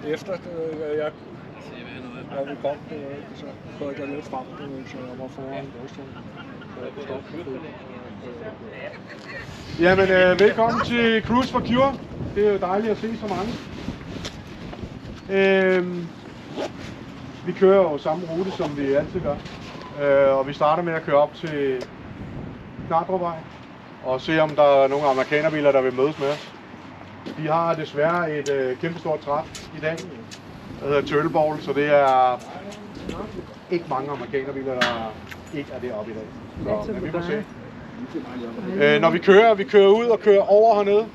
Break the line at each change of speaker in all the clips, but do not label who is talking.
efter jeg vil komme, så kørte jeg lidt frem, så jeg var foran Rødstrup.
Jamen, velkommen til Cruise for Cure. Det er jo dejligt at se så mange. Vi kører jo samme rute, som vi altid gør. Og vi starter med at køre op til Knardrupvej og se, om der er nogle amerikanerbiler, der vil mødes med os. Vi har desværre et kæmpestort træf i dag, der hedder Turtleball, så det er ikke mange amerikanerbiler, der ikke er deroppe i dag. Så, men vi må se. Når vi kører ud og kører over hernede,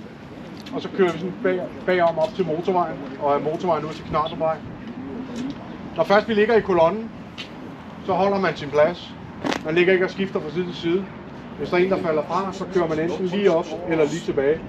og så kører vi sådan bagom op til motorvejen, og af motorvejen ud til Knardrupvej. Når først vi ligger i kolonnen, så holder man sin plads. Man ligger ikke og skifter fra side til side. Hvis der er en, der falder fra, så kører man enten lige op eller lige tilbage.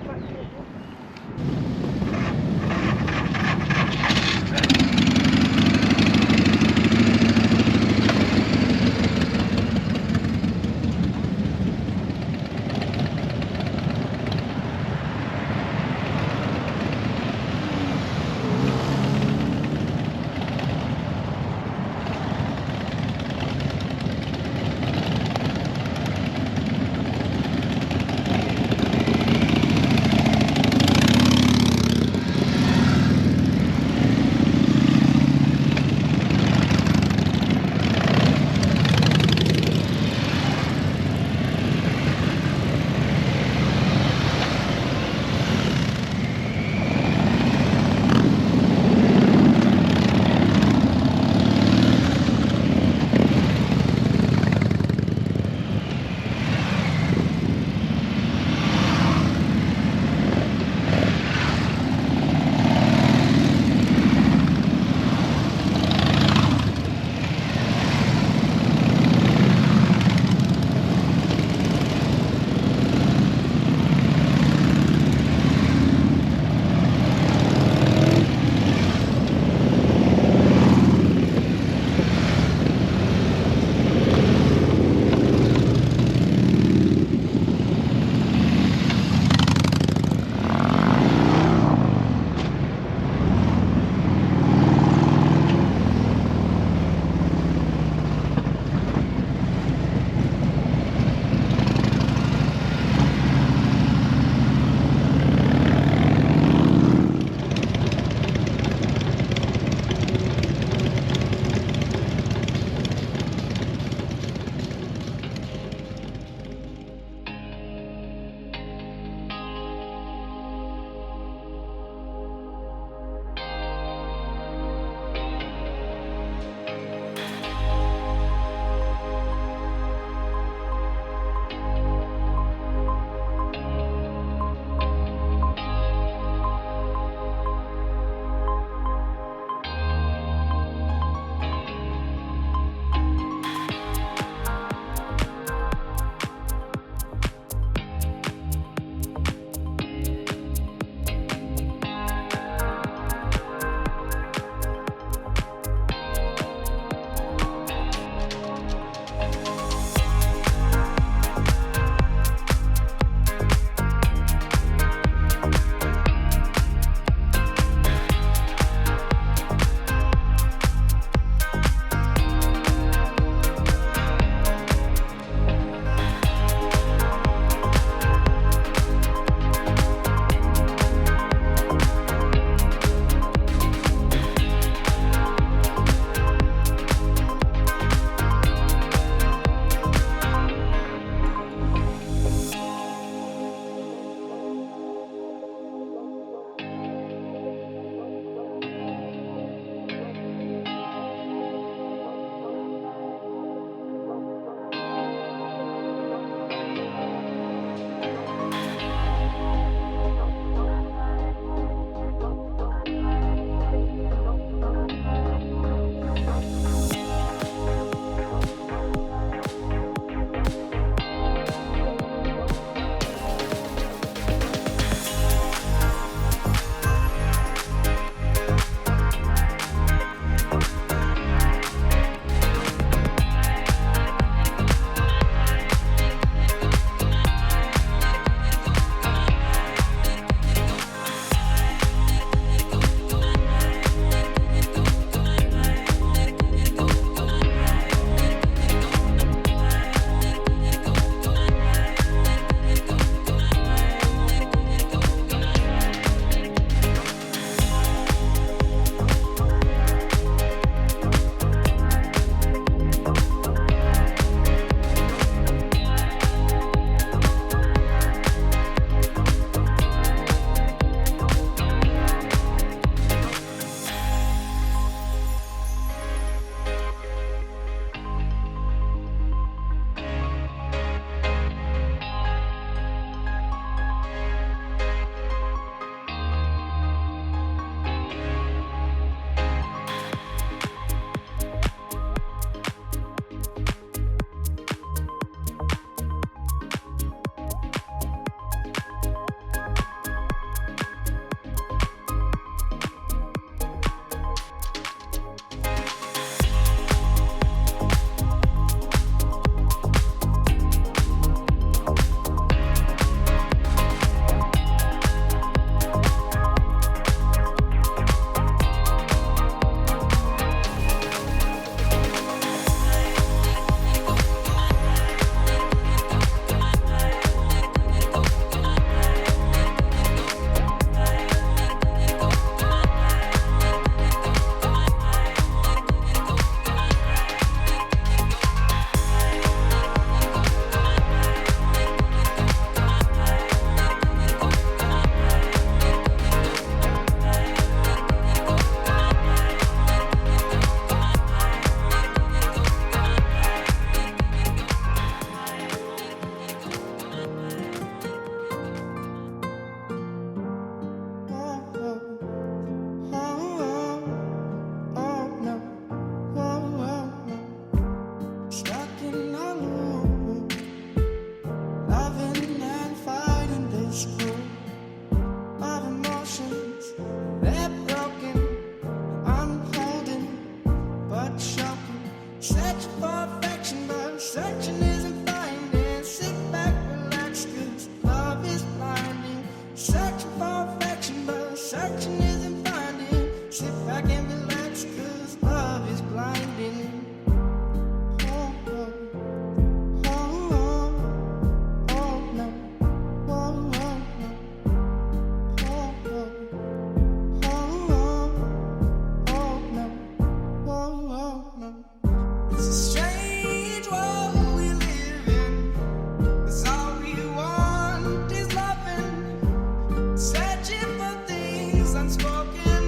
unspoken.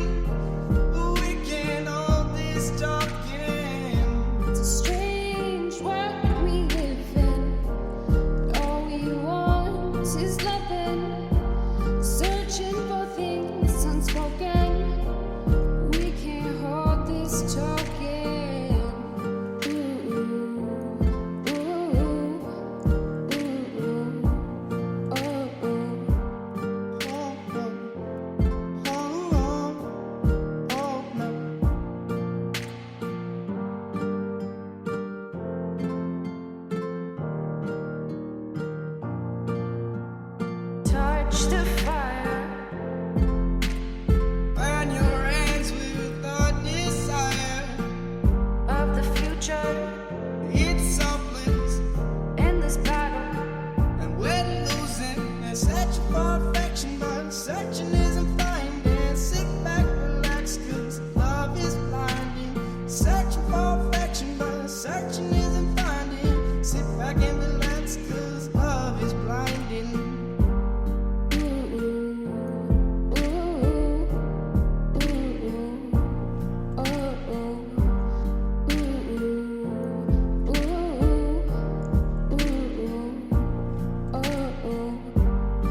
We can't hold this talking.
It's a strange world we live in. All we want is loving, searching for things unspoken. We can't hold this talking. Ooh, ooh, ooh, ooh, oh, oh. Touch the fire.
Burn your hands with the desire
Of the future
It's hopeless
in this battle.
and we're losing. And searching for affection, but searching isn't finding. Sit back, relax, 'cause love is blinding. Searching for affection, but searching isn't finding. Sit back and relax, 'cause love is blinding.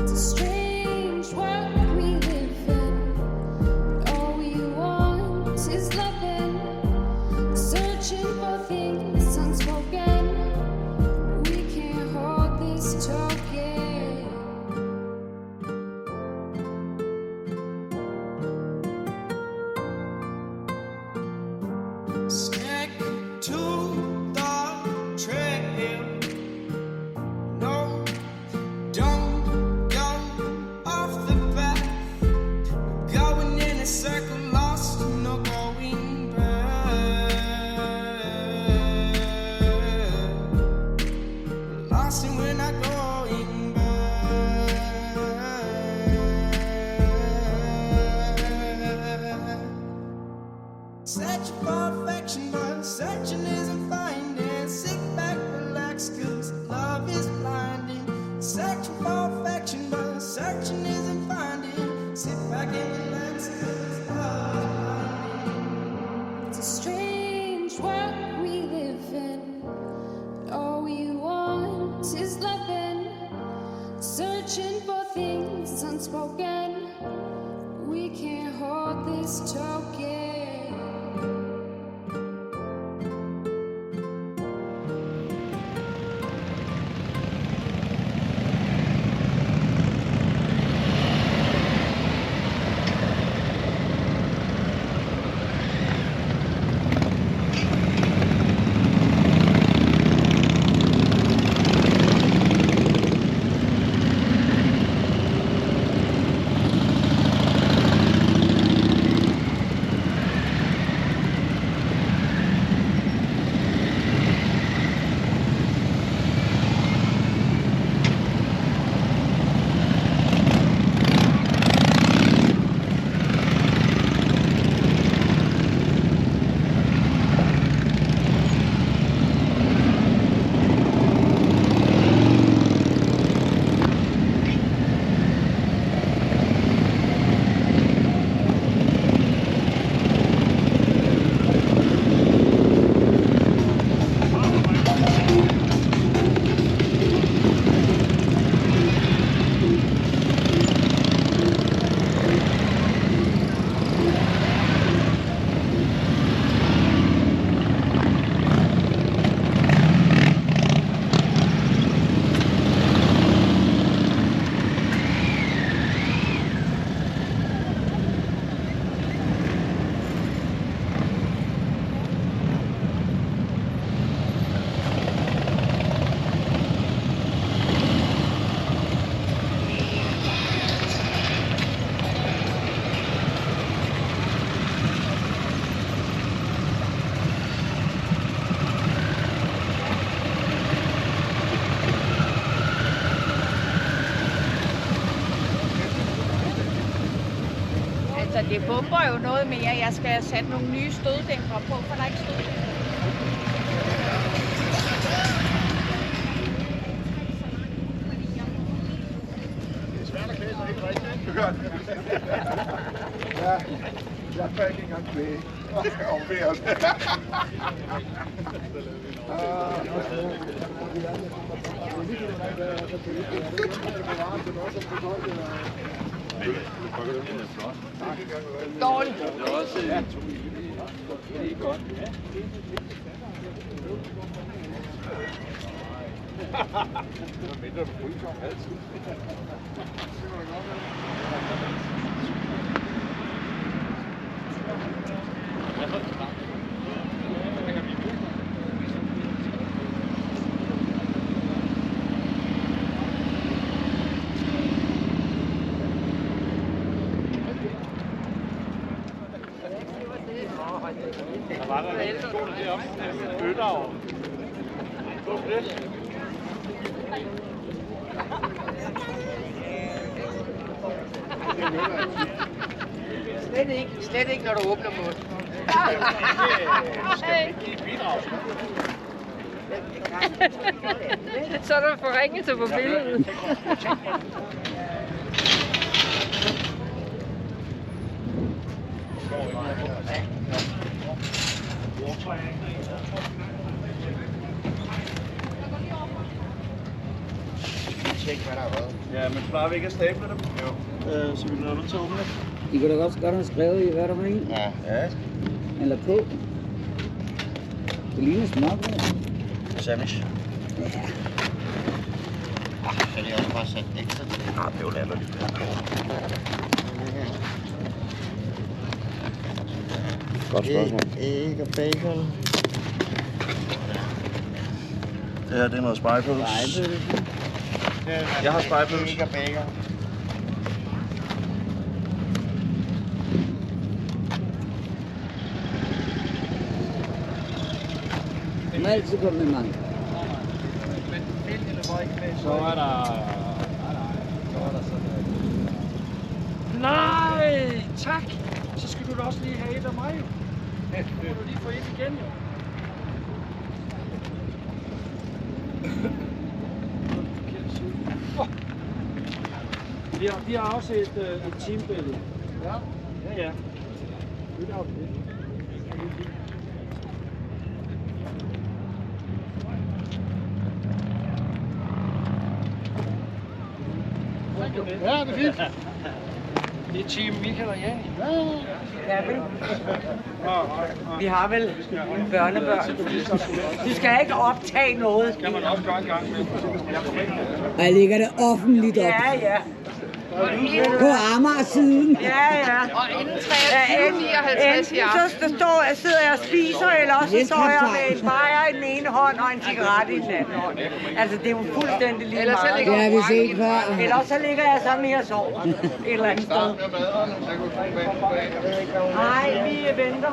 It's a strange world we live in. All we want is loving, searching for things unspoken. We can't hold this talking.
Stick to the trail. No, don't go off the path. Going in a circle, lost, no going back. Lost and we're not going back. Searching for affection, but searching isn't finding. Sit back, relax, 'cause love is blinding. Searching for affection, but searching isn't finding. Sit back and relax, 'cause love is blinding.
It's a strange world we live in. All we want is loving, searching for things unspoken. We can't hold this talking.
Så det bomber jo noget mere. Jeg skal have sat nogle nye støddæmpere på, for der er ikke støddæmpere.
Det er svært at klæde sig helt rigtigt. Ja, jeg faldt ikke engang tilbage. Og vejret.
Dårligt. Slet ikke, når du åbner munden.
Så er der forringelse på billedet.
Tjek, hvad der har været.
Ja, men klarer vi ikke at stable dem? Jo. Så vi bliver nødt til at åbne det.
I kunne da godt have skrevet i, hvad der var i.
Ja.
Eller på. Det ligner smørbrød.
Sandwich.
Ja.
Så er det også bare sat ekstra til.
Ja, det er jo latterligt. Godt spørgsmål.
Æg og bacon.
Det her, det er noget spejepølse. Jeg har spejepølse.
Æg og bacon.
Det må altid komme med mange.
Så er der... Nej, tak. Så skal du da også lige have et af mig. Så må du lige få et igen, jo. Vi har også et teambillede. Ja? Ja. Det har vi det.
Ja, det er fint.
Det er team Michael og Jan.
Ja, vel. Vi har vel børnebørn. Du skal ikke optage noget.
Kan man også gøre en gang med.
Og ligger det offentligt op.
Ja, ja.
På Amager-siden.
Ja, ja.
Og inden 23.59 i aften.
Så sidder jeg og spiser, eller også så står jeg med en bajer i den ene hånd og en cigaret i den anden hånd. Altså, det er jo fuldstændig lige
Ellers så
meget.
ligger
Det har vi set før.
Ellers så ligger jeg sammen med og sover et eller andet sted. Nej, vi venter.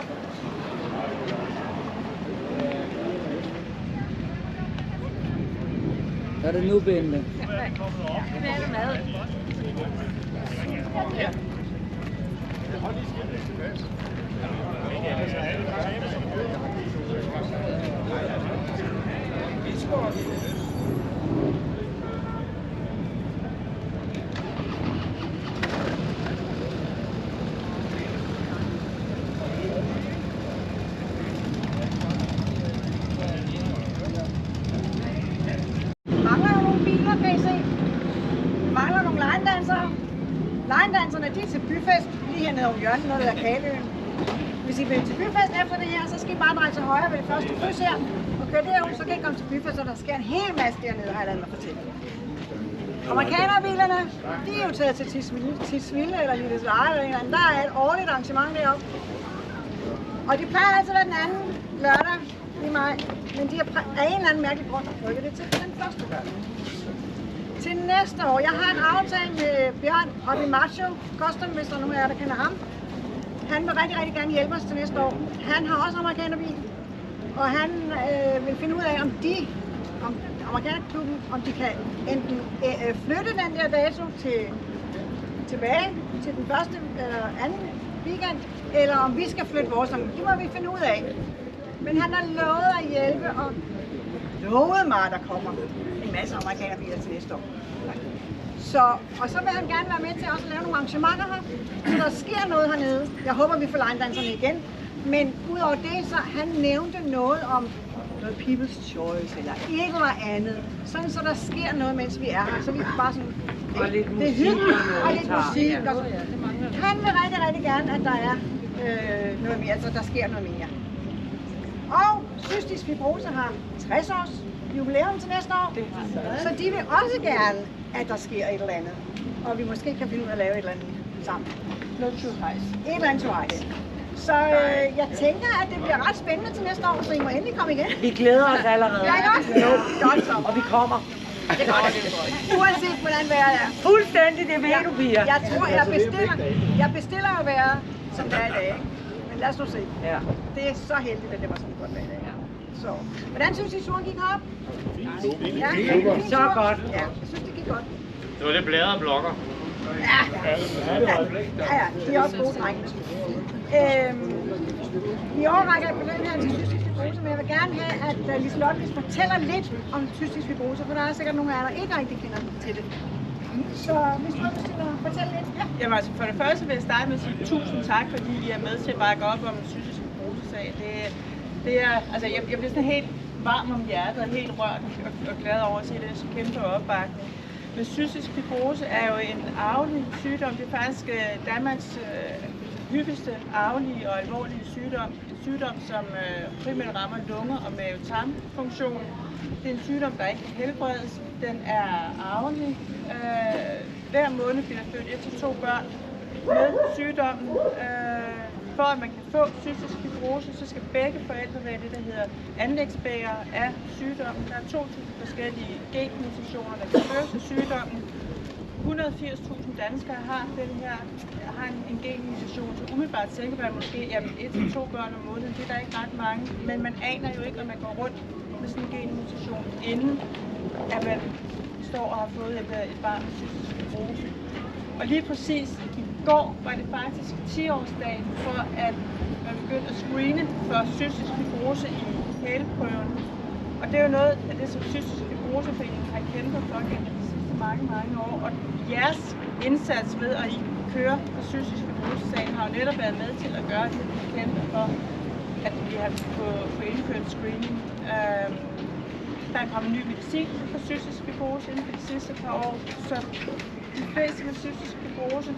Så er det nu, Bente.
Mangler jo nogle biler, kan I se. Mangler nogle linedansere. Linedanserne, de er til byfest lige hernede over hjørnet, noget der er Kaløen. Hvis I vil til byfest efter det her, så skal I bare dreje til højre ved det første kryds her. Og køre derud, så kan I komme til byfest, og der sker en hel masse dernede, har jeg ladet mig fortælle. Amerikanerbilerne, de er jo taget til Tisvilde eller Jyllandsleje eller en eller anden. Der er et årligt arrangement deroppe. Og de plejer altid at være den anden lørdag i maj. Men de har af en eller anden mærkelig grund rykket det til den første lørdag. Til næste år. Jeg har en aftale med Bjørn oppe i Macho Custom, hvis der er nogen af jer, der kender ham. Han vil rigtig, rigtig gerne hjælpe os til næste år. Han har også amerikanerbil. Og han vil finde ud af, om amerikanerklubben, om de kan enten flytte den der dato tilbage til den første eller anden weekend, eller om vi skal flytte vores. Det må vi finde ud af. Men han har lovet at hjælpe, og lovet mig, at der kommer en masse amerikanerbiler til næste år. Så, og så vil han gerne være med til også at lave nogle arrangementer her, så der sker noget hernede. Jeg håber, vi får linedanserne igen. Men udover det, så han nævnte noget om noget people's choice eller et eller andet. Sådan, så der sker noget, mens vi er her. Så vi bare sådan, det er hyggeligt, og lidt musik. Og så. Han vil rigtig, rigtig gerne, at der er noget mere, altså der sker noget mere. Og Cystisk Fibrose har 60 års jubilæum til næste år, så de vil også gerne, at der sker et eller andet. Og vi måske kan finde ud af at lave et eller andet sammen. Et eller andet twice. Så jeg tænker, at det bliver ret spændende til næste år, så I må endelig komme igen.
Vi glæder os allerede.
Ja, ikke også? Jo, godt så.
Og vi kommer.
Det er godt. Uanset hvordan vejret er.
Fuldstændig, det ved du, Pia.
Jeg tror, jeg bestiller at være, som det er i dag. Ikke? Men lad os nu se.
Ja.
Det er så heldigt, at det var sådan godt dag i dag. Så, hvordan synes I, turen gik op? Ja,
så godt.
Ja, jeg synes, det gik godt.
Det var lidt bladret blokker.
Ja, de er også gode drenge. Vi overrækker på den her til cystisk fibrose, men jeg vil gerne have, at Liselotte fortæller lidt om cystisk fibrose, for der er sikkert nogle af jer, der ikke rigtig kender til det. Så hvis du vil fortælle lidt. Ja.
Jamen altså, for det første vil jeg starte med at sige tusind tak, fordi I er med til at bakke op om cystisk fibrose-sag. Det er, altså jeg bliver sådan helt varm om hjertet og helt rørt og glad over at se det kæmpe opbakning. Men cystisk fibrose er jo en arvelig sygdom. Det er faktisk Danmarks hyppigste arvelige og alvorlige sygdom. En sygdom, som primært rammer lunger og mave-tarmfunktion. Det er en sygdom, der ikke kan helbredes. Den er arvelig. Hver måned bliver der født 1 til 2 børn med sygdommen. For at man kan få cystisk fibrose, så skal begge forældre være det, der hedder anlægsbærere af sygdommen. Der er 2.000 forskellige genmutationer, der kan føre til sygdommen. 180.000 danskere har en genmutation, så umiddelbart tænker man måske, at 1 til 2 børn om måneden, det er der ikke ret mange, men man aner jo ikke, om man går rundt med sådan en genmutation, inden at man står og har fået et barn med cystisk fibrose. Og lige præcis i går var det faktisk 10-årsdagen for, at man begyndte at screene for cystisk fibrose i hæleprøven. Og det er jo noget af det, som Cystisk Fibroseforeningen har kæmpet for gennem de sidste mange år. Og jeres indsats ved at køre på cystisk fibrose-sagen har jo netop været med til at gøre det, vi kæmper for, at vi har fået indført screening. Der er kommet ny medicin for cystisk fibrose inden for de sidste par år, så de fleste med cystisk fibrose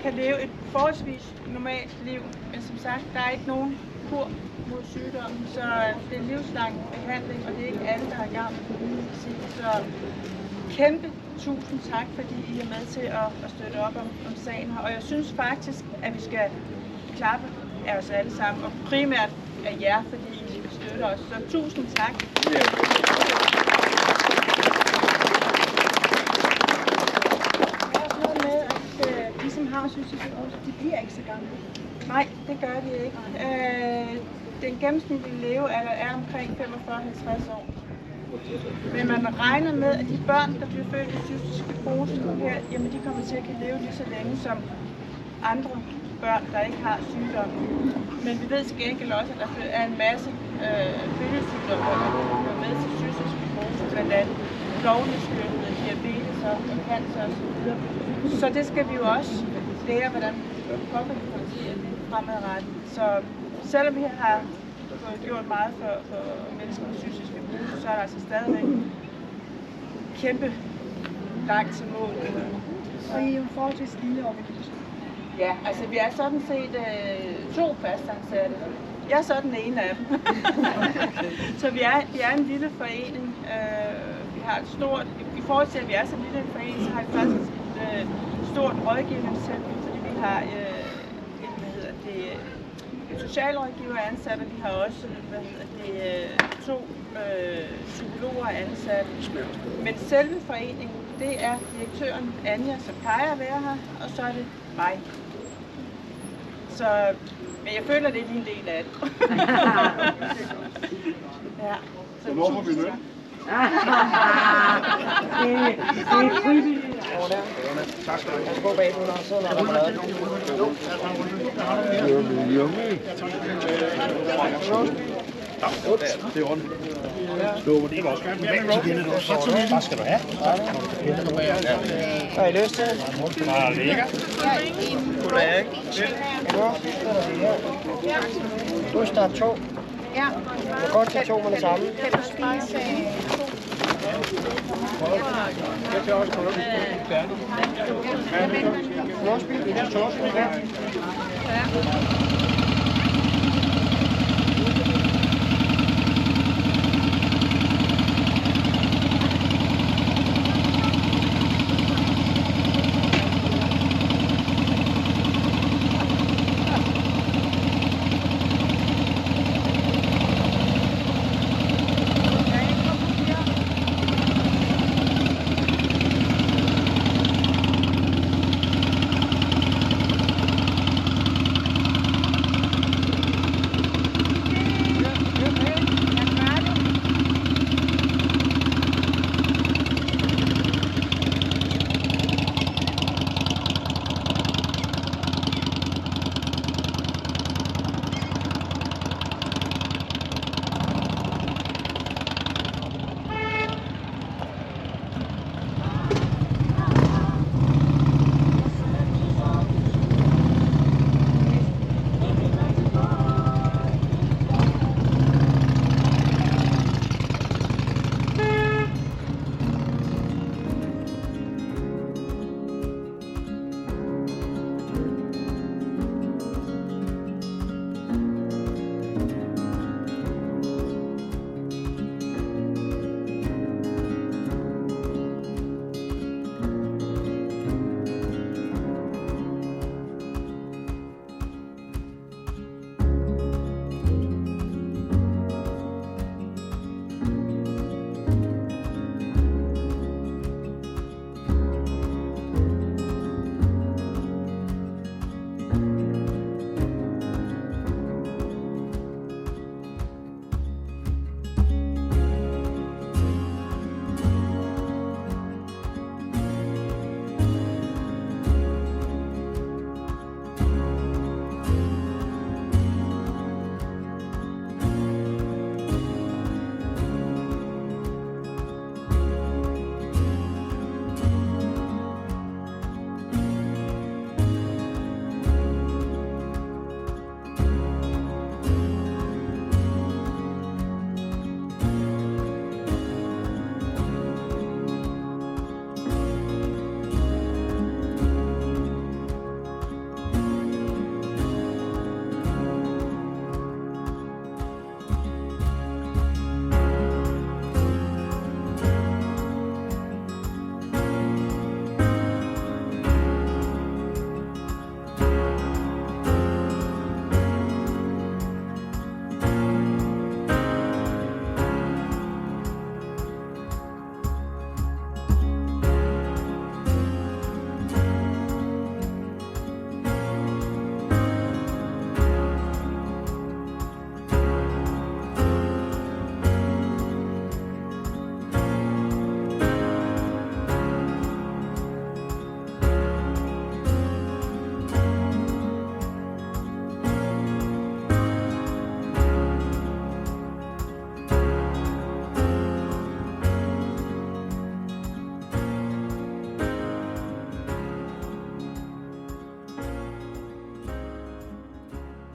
kan leve et forholdsvis normalt liv. Men som sagt, der er ikke nogen kur mod sygdommen, så det er en livslang behandling, og det er ikke alle, der har gavn af den medicin. Så kæmpe tusind tak, fordi I er med til at støtte op om sagen her. Og jeg synes faktisk, at vi skal klappe af os alle sammen, og primært af jer, fordi I støtter os. Så tusind tak.
Det er også noget med, at de, som har cystisk fibrose, de bliver ikke så gamle.
Nej, det gør de ikke. Den gennemsnitlige levealder er omkring 45-50 år. Men man regner med, at de børn, der bliver født med cystisk fibrose, jamen de kommer til at kan leve lige så længe som andre børn, der ikke har sygdommen. Men vi ved til gengæld også, at der er en masse følgesygdomme, der kommer med til cystisk fibrose, blandt andet klovneskyld, diabetes og cancer osv. Så det skal vi jo også lære, hvordan vi kommer til at håndtere det fremadrettet. Så selvom vi har gjort meget for mennesker med cystisk fibrose, så er der altså stadigvæk kæmpe langt til mål.
Og I er jo en forholdsvis lille organisation.
Ja, altså vi er sådan set 2 fastansatte. Jeg er så den ene af dem. Så vi er en lille forening. Vi har et stort, i forhold til at vi er så lille en forening, så har vi faktisk et stort rådgivningstilbud, fordi vi har en socialrådgiver ansat, og vi har også 2 psykologer ansat. Men selve foreningen, det er direktøren Anja, som plejer at være her, og så er det mig. Så, men jeg føler, det er lige en del af det. Ja, så
hvornår får vi løn?
Det er frivilligt.
Tak skal du have. Jeg går bagud, når jeg sidder der på bladet.
Det er rundt. Stå, det var også gerne med. Tak skal du have.
Hvad har I lyst til?
Bare lækker.
Goddag. Ost der er 2.
Ja.
Du kan godt tage 2 med det samme.
Kan du spise
Jeg tager også koldt.
Norsk bil?
Ja.